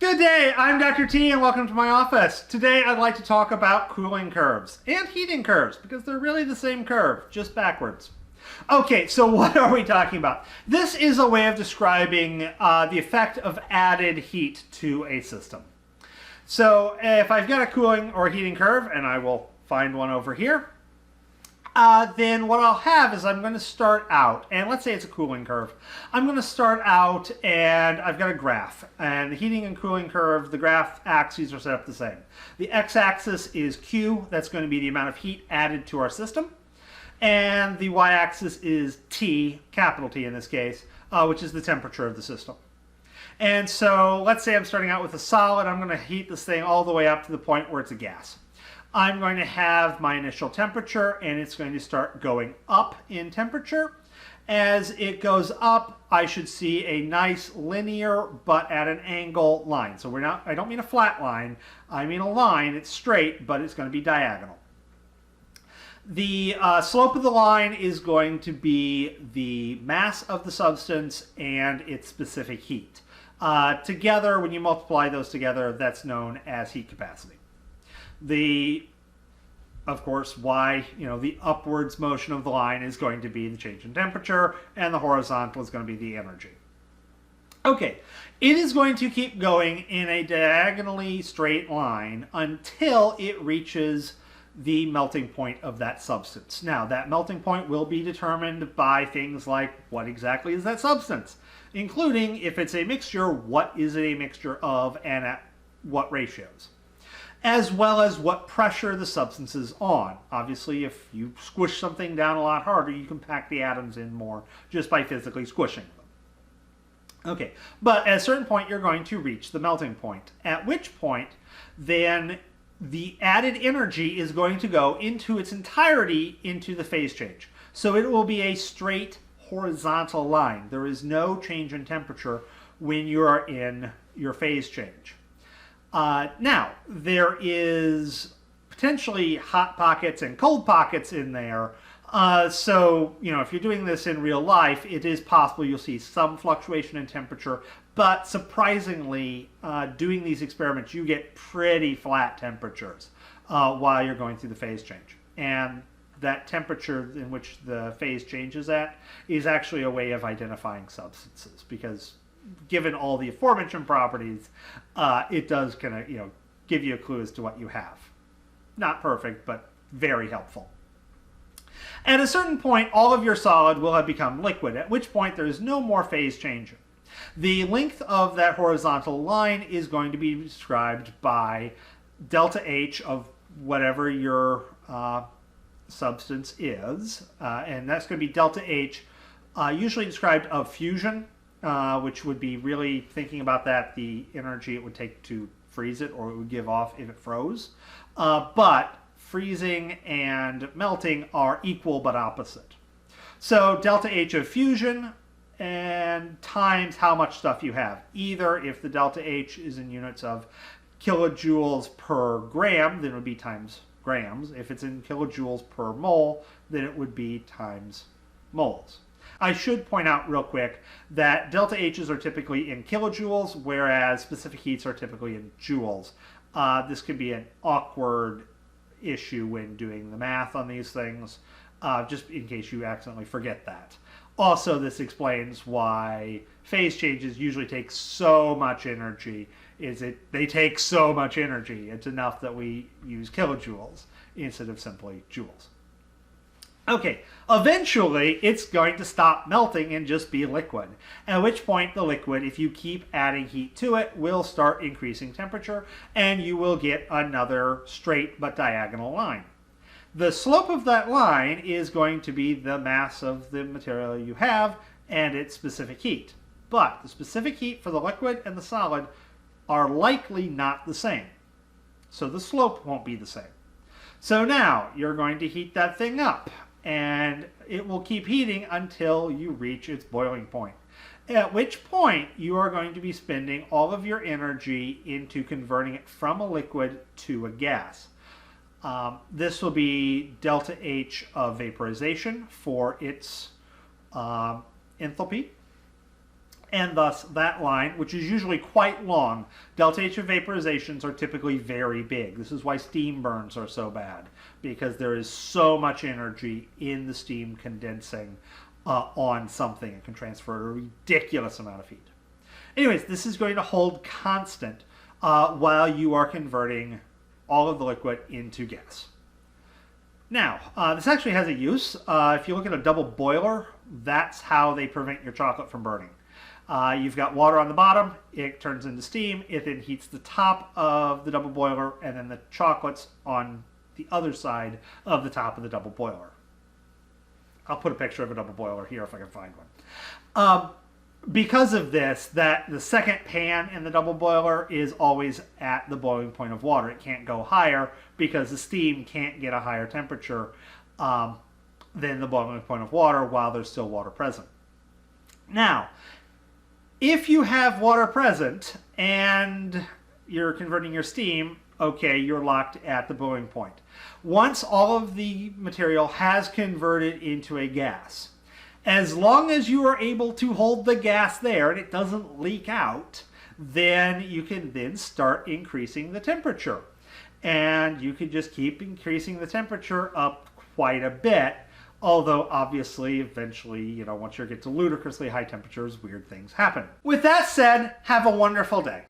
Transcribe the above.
Good day, I'm Dr. T and welcome to my office. Today I'd like to talk about cooling curves and heating curves because they're really the same curve, just backwards. Okay, so what are we talking about? This is a way of describing the effect of added heat to a system. So if I've got a cooling or heating curve, and I will find one over here, then what I'll have is I'm going to start out, and let's say it's a cooling curve. I'm going to start out and I've got a graph, and the heating and cooling curve, the graph axes are set up the same. The x-axis is Q, that's going to be the amount of heat added to our system, and the y-axis is T, capital T in this case, which is the temperature of the system. And so let's say I'm starting out with a solid. I'm going to heat this thing all the way up to the point where it's a gas. I'm going to have my initial temperature, and it's going to start going up in temperature. As it goes up, I should see a nice linear but at an angle line. So I don't mean a flat line, I mean a line. It's straight, but it's going to be diagonal. The slope of the line is going to be the mass of the substance and its specific heat. Together, when you multiply those together, that's known as heat capacity. Of course, the upwards motion of the line is going to be the change in temperature, and the horizontal is going to be the energy. Okay, it is going to keep going in a diagonally straight line until it reaches the melting point of that substance. Now, that melting point will be determined by things like what exactly is that substance, including if it's a mixture, what is it a mixture of and at what ratios, as well as what pressure the substance is on. Obviously, if you squish something down a lot harder, you can pack the atoms in more just by physically squishing them. Okay, but at a certain point, you're going to reach the melting point, at which point, then the added energy is going to go into its entirety into the phase change. So it will be a straight horizontal line. There is no change in temperature when you are in your phase change. Now, there is potentially hot pockets and cold pockets in there. So, if you're doing this in real life, it is possible you'll see some fluctuation in temperature. But surprisingly, doing these experiments, you get pretty flat temperatures while you're going through the phase change. And that temperature in which the phase changes at is actually a way of identifying substances, because given all the aforementioned properties, it does kind of give you a clue as to what you have. Not perfect, but very helpful. At a certain point, all of your solid will have become liquid, at which point there is no more phase changing. The length of that horizontal line is going to be described by delta H of whatever your substance is, and that's going to be delta H, usually described of fusion, which would be really thinking about that, the energy it would take to freeze it, or it would give off if it froze. But freezing and melting are equal but opposite. So delta H of fusion and times how much stuff you have. Either if the delta H is in units of kilojoules per gram, then it would be times grams. If it's in kilojoules per mole, then it would be times moles. I should point out real quick that delta H's are typically in kilojoules, whereas specific heats are typically in joules. This could be an awkward issue when doing the math on these things, just in case you accidentally forget that. Also, this explains why phase changes usually take so much energy. They take so much energy. It's enough that we use kilojoules instead of simply joules. Okay, eventually it's going to stop melting and just be liquid, at which point the liquid, if you keep adding heat to it, will start increasing temperature, and you will get another straight but diagonal line. The slope of that line is going to be the mass of the material you have and its specific heat. But the specific heat for the liquid and the solid are likely not the same. So the slope won't be the same. So now you're going to heat that thing up, and it will keep heating until you reach its boiling point. At which point you are going to be spending all of your energy into converting it from a liquid to a gas. This will be delta H of vaporization for its enthalpy. And thus, that line, which is usually quite long, delta H of vaporizations are typically very big. This is why steam burns are so bad, because there is so much energy in the steam condensing on something. It can transfer a ridiculous amount of heat. Anyways, this is going to hold constant while you are converting all of the liquid into gas. Now, this actually has a use. If you look at a double boiler, that's how they prevent your chocolate from burning. You've got water on the bottom, it turns into steam, it then heats the top of the double boiler, and then the chocolate's on the other side of the top of the double boiler. I'll put a picture of a double boiler here if I can find one. Because of this, that the second pan in the double boiler is always at the boiling point of water. It can't go higher because the steam can't get a higher temperature than the boiling point of water while there's still water present. Now, if you have water present and you're converting your steam, okay, you're locked at the boiling point. Once all of the material has converted into a gas, as long as you are able to hold the gas there and it doesn't leak out, then you can then start increasing the temperature. And you can just keep increasing the temperature up quite a bit. Although, obviously, eventually, once you get to ludicrously high temperatures, weird things happen. With that said, have a wonderful day.